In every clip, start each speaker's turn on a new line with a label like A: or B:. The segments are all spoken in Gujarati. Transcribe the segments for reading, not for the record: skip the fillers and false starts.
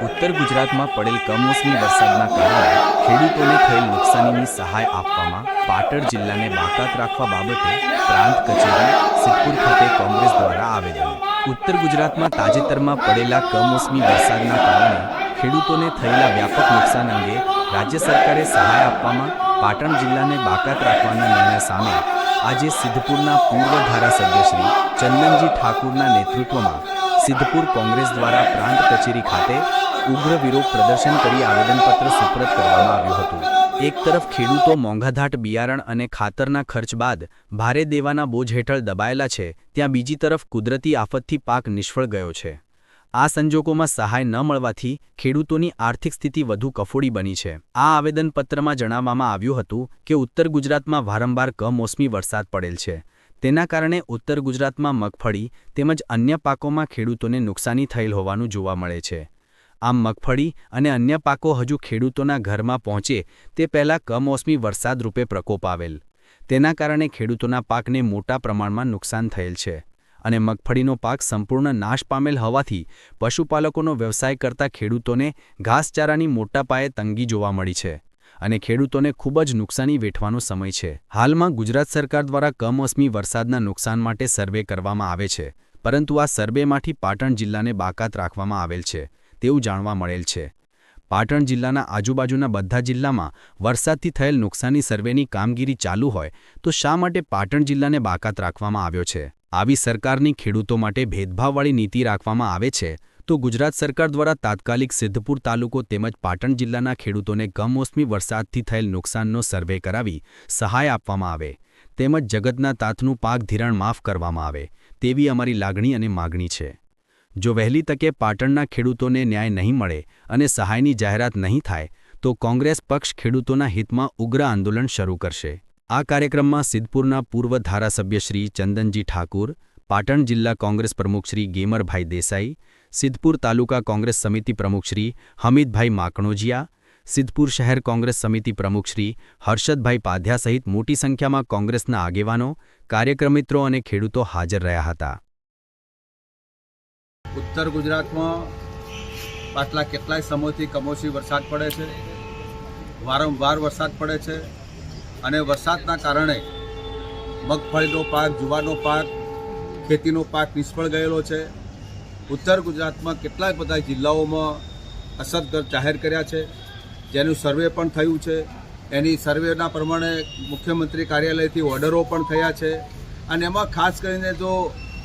A: ઉત્તર ગુજરાતમાં પડેલ કમોસમી વરસાદના કારણે ખેડૂતોને થયેલ નુકસાનીની સહાય આપવામાં પાટણ જિલ્લાને બાકાત રાખવા બાબતે પ્રાંત કચેરી સિદ્ધપુર ખાતે કોંગ્રેસ દ્વારા આવેદન। ઉત્તર ગુજરાતમાં તાજેતરમાં પડેલા કમોસમી વરસાદના કારણે ખેડૂતોને થયેલા વ્યાપક નુકસાન અંગે રાજ્ય સરકારે સહાય આપવામાં પાટણ જિલ્લાને બાકાત રાખવાના નિર્ણય સામે આજે સિદ્ધપુરના પૂર્વ ધારાસભ્ય શ્રી ચંદનજી ઠાકુરના નેતૃત્વમાં સિદ્ધપુર કોંગ્રેસ દ્વારા પ્રાંત કચેરી ખાતે ઉગ્ર વિરોધ પ્રદર્શન કરી આવેદનપત્ર સુપ્રત કરવામાં આવ્યું હતું। એક તરફ ખેડૂતો મોંઘાધાટ બિયારણ અને ખાતરના ખર્ચ બાદ ભારે દેવાના બોજ હેઠળ દબાયેલા છે, ત્યાં બીજી તરફ કુદરતી આફતથી પાક નિષ્ફળ ગયો છે। આ સંજોગોમાં સહાય ન મળવાથી ખેડૂતોની આર્થિક સ્થિતિ વધુ કફોડી બની છે। આ આવેદનપત્રમાં જણાવવામાં આવ્યું હતું કે ઉત્તર ગુજરાતમાં વારંવાર કમોસમી વરસાદ પડેલ છે, તેના કારણે ઉત્તર ગુજરાતમાં મગફળી તેમજ અન્ય પાકોમાં ખેડૂતોને નુકસાની થયેલ હોવાનું જોવા મળે છે। આમ મગફળી અને અન્ય પાકો હજુ ખેડૂતોના ઘરમાં પહોંચે તે પહેલાં કમોસમી વરસાદ રૂપે પ્રકોપ આવેલ, તેના કારણે ખેડૂતોના પાકને મોટા પ્રમાણમાં નુકસાન થયેલ છે અને મગફળીનો પાક સંપૂર્ણ નાશ પામેલ હોવાથી પશુપાલકોનો વ્યવસાય કરતા ખેડૂતોને ઘાસચારાની મોટા પાયે તંગી જોવા મળી છે અને ખેડૂતોને ખૂબ જ નુકસાની વેઠવાનો સમય છે। હાલમાં ગુજરાત સરકાર દ્વારા કમોસમી વરસાદના નુકસાન માટે સર્વે કરવામાં આવે છે, પરંતુ આ સર્વેમાંથી પાટણ જિલ્લાને બાકાત રાખવામાં આવેલ છે તેવું જાણવા મળેલ છે। પાટણ જિલ્લાના આજુબાજુના બધા જિલ્લામાં વરસાદથી થયેલ નુકસાની સર્વેની કામગીરી ચાલુ હોય તો શા માટે પાટણ જિલ્લાને બાકાત રાખવામાં આવ્યો છે? આવી સરકારની ખેડૂતો માટે ભેદભાવવાળી નીતિ રાખવામાં આવે છે તો ગુજરાત સરકાર દ્વારા તાત્કાલિક સિદ્ધપુર તાલુકો તેમજ પાટણ જિલ્લાના ખેડૂતોને કમોસમી વરસાદથી થયેલ નુકસાનનો સર્વે કરાવી સહાય આપવામાં આવે તેમજ જગતના તાતનું પાક ધિરાણ માફ કરવામાં આવે તેવી અમારી લાગણી અને માગણી છે। જો વહેલી તકે પાટણના ખેડૂતોને ન્યાય નહીં મળે અને સહાયની જાહેરાત નહીં થાય તો કોંગ્રેસ પક્ષ ખેડૂતોના હિતમાં ઉગ્ર આંદોલન શરૂ કરશે। આ કાર્યક્રમમાં સિદ્ધપુરના પૂર્વ ધારાસભ્ય શ્રી ચંદનજી ઠાકુર, પાટણ જિલ્લા કોંગ્રેસ પ્રમુખ શ્રી ગેમરભાઈ દેસાઈ, સિદ્ધપુર તાલુકા કોંગ્રેસ સમિતિ પ્રમુખ શ્રી હમીદભાઈ માકણોજીયા, સિદ્ધપુર શહેર કોંગ્રેસ સમિતિ પ્રમુખ શ્રી હર્ષદભાઈ પાધ્યા સહિત મોટી સંખ્યામાં કોંગ્રેસના આગેવાનો, કાર્યકર્મિત્રો અને ખેડૂતો હાજર રહ્યા હતા।
B: ઉત્તર ગુજરાતમાં પાછલા કેટલાય સમયથી કમોસમી વરસાદ પડે છે, વારંવાર વરસાદ પડે છે અને વરસાદના કારણે મગફળીનો પાક, જુવારનો પાક, ખેતીનો પાક નિષ્ફળ ગયેલો છે। ઉત્તર ગુજરાતમાં કેટલાય બધા જિલ્લાઓમાં અસરગ્રસ્ત જાહેર કર્યા છે, જેનું સર્વે પણ થયું છે। એની સર્વેના પ્રમાણે મુખ્યમંત્રી કાર્યાલયથી ઓર્ડરો પણ થયા છે અને એમાં ખાસ કરીને જો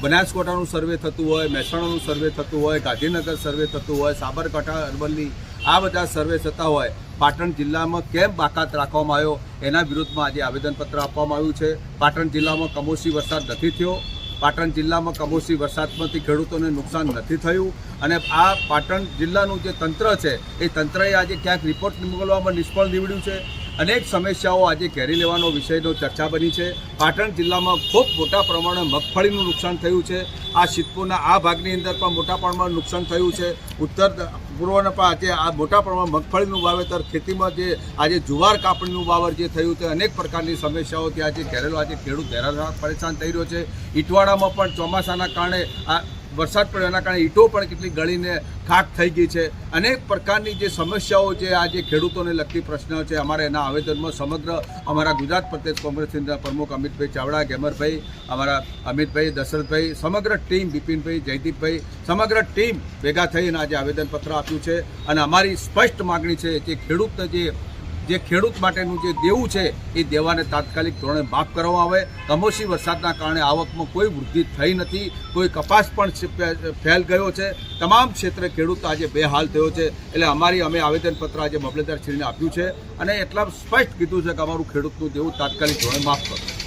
B: બનાસકાંઠાનું સર્વે થતું હોય, મહેસાણાનું સર્વે થતું હોય, ગાંધીનગર સર્વે થતું હોય, સાબરકાંઠા, અરવલ્લી આ બધા સર્વે થતા હોય, પાટણ જિલ્લામાં કેમ બાકાત રાખવામાં આવ્યો એના વિરુદ્ધમાં આજે આવેદનપત્ર આપવામાં આવ્યું છે। પાટણ જિલ્લામાં કમોસમી વરસાદ નથી થયો, પાટણ જિલ્લામાં કમોસમી વરસાદમાંથી ખેડૂતોને નુકસાન નથી થયું અને આ પાટણ જિલ્લાનું જે તંત્ર છે એ તંત્રએ આજે ક્યાંક રિપોર્ટ મોકલવામાં નિષ્ફળ નીવડ્યું છે। અનેક સમસ્યાઓ આજે ઘેરી લેવાનો વિષયનો ચર્ચા બની છે। પાટણ જિલ્લામાં ખૂબ મોટા પ્રમાણે મગફળીનું નુકસાન થયું છે। આ સિદ્ધપુરના આ ભાગની અંદર પણ મોટા પ્રમાણમાં નુકસાન થયું છે। ઉત્તર પૂર્વના પણ આજે આ મોટા પ્રમાણમાં મગફળીનું વાવેતર, ખેતીમાં જે આજે જુવાર કાપણીનું વાવર જે થયું તે અનેક પ્રકારની સમસ્યાઓથી આજે ઘેરેલો આજે ખેડૂત હેરાન પરેશાન થઈ રહ્યો છે। ઈંટવાડામાં પણ ચોમાસાના કારણે આ વરસાદ પડ્યો એના કારણે ઈંટો પણ કેટલી ગળીને ખાક થઈ ગઈ છે। અનેક પ્રકારની જે સમસ્યાઓ જે આજે ખેડૂતોને લગતી પ્રશ્નો છે, અમારા એના આવેદનમાં સમગ્ર અમારા ગુજરાત પ્રદેશ કોંગ્રેસના પ્રમુખ અમિતભાઈ ચાવડા, ગેમરભાઈ, અમારા અમિતભાઈ, દશરથભાઈ, સમગ્ર ટીમ, બિપિનભાઈ, જયદીપભાઈ, સમગ્ર ટીમ ભેગા થઈને આજે આવેદનપત્ર આપ્યું છે અને અમારી સ્પષ્ટ માગણી છે કે ખેડૂતને જે ખેડૂત માટેનું જે દેવું છે એ દેવાને તાત્કાલિક ધોરણે માફ કરવામાં આવે। કમોસમી વરસાદના કારણે આવકમાં કોઈ વૃદ્ધિ થઈ નથી, કોઈ કપાસ પણ ફેલ ગયો છે, તમામ ક્ષેત્રે ખેડૂત આજે બેહાલ થયો છે। એટલે અમે આવેદનપત્ર આજે મામલતદારશ્રીને આપ્યું છે અને એટલા સ્પષ્ટ કીધું છે કે અમારું ખેડૂતનું દેવું તાત્કાલિક ધોરણે માફ કરો।